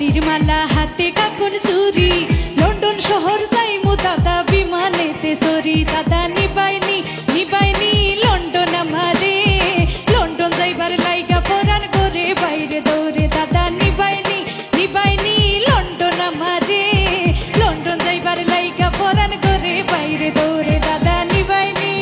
মাটির মালা হাতে কাকর চুরি লন্ডন শহর যাইমু দাদা বিমানেতে চড়ি দাদা নিবাইনি নিবাইনি লন্ডন আমারে লন্ডন যাইবার লাইগা পরাণ করে বাইরে দৌড়ে দাদা নিবাইনি নিবাইনি লন্ডন আমারে লন্ডন যাইবার লাইগা পরাণ করে বাইরে দৌড়ে দাদা নিবাইনি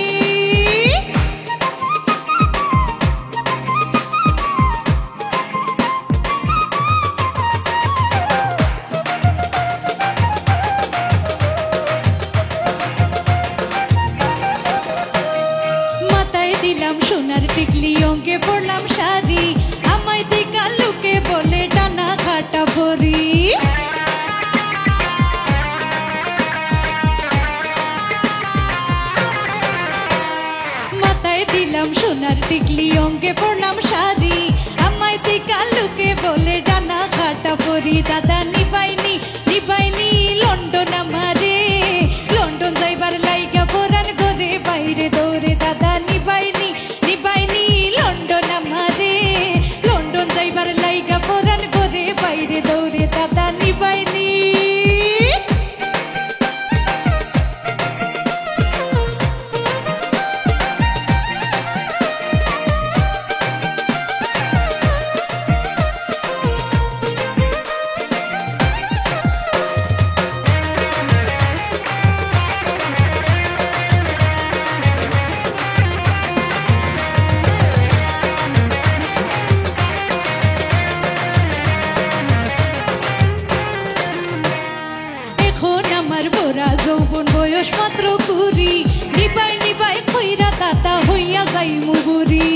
দিলাম সোনার টিকলি অঙ্গে পড়লাম শাড়ি আমায় দেখা লোকে বলে ডানা খাটা ভরি মাথায় দিলাম সোনার টিকলি অঙ্গে পড়লাম শাড়ি আমায় দেখা লোকে বলে ডানা খাটা ভরি দাদা নিবাইনি নিবাইনি লন্ডন আমারে লন্ডন যাইবার লাইগা পরাণ করে বাইরে দৌড়ে দাদা নিবাইনি নিবাইনি লন্ডন আমারে লন্ডন যাইবার লাইগা পরাণ করে বাইরে দৌড়ে দাদা নিবাইনি যৌবন বয়স মাত্র কুড়ি নিবাই নিবাই খইরা দাতা হইয়া যাই মুগুরি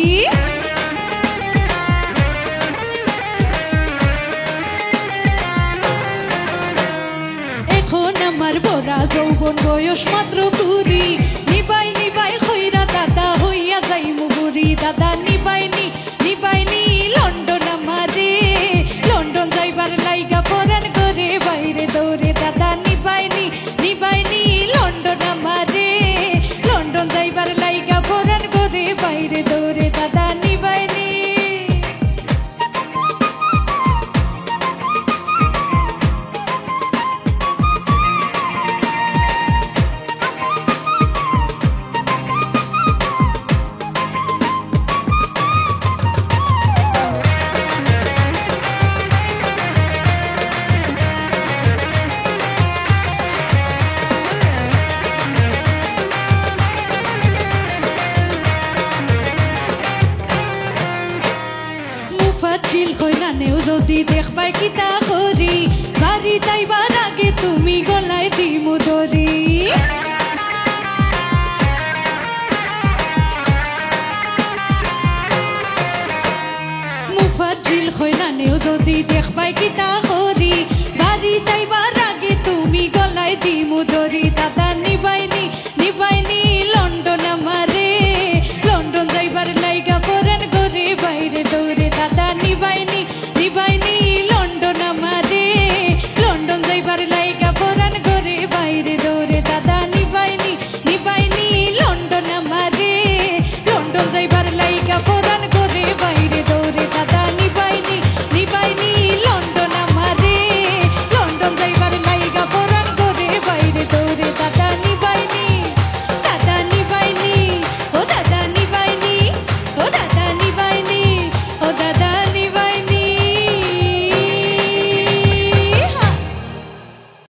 এখন আমার বড়া যৌবন বয়স মাত্র কুড়ি নিবাই নিবাই খইরা দাতা হইয়া যাই মুগুরি দাদা নিবাইনি নিবাইনি লন্ডন আমারে লন্ডন যাইবার লাইগা পরাণ করে বাইরে দৌড়ে দাদা নিবাইনি নিবাইনি লন্ডন আমারে লন্ডন যাইবার লাইগা পরাণ করে বাইরে দৌড়ে দাদা নিবাইনি চিল কইলানেও যদি দেখবাই কিতা করি বাড়ি যাইবার আগে তুমি গলায় দিমু ধরি মুফাজ্জিল কইলানেও যদি দেখবাই কিতা করি বাড়ি যাইবার আগে তুমি গলায় দিমু ধরি দাদা নিবাইনি নিবাইনি লন্ডন আমারে লন্ডন যাইবার লাইগা পরাণ করে বাইরে দৌড়ে দাদা নিবাইনি নিবাইনি লন্ডন আমারে লন্ডন যাইবার লাইগা পরাণ করে বাইরে দৌড়ে দাদা নিবাইনি নিবাইনি লন্ডন আমারে লন্ডন যাইবার লাইগা পরাণ করে বাইরে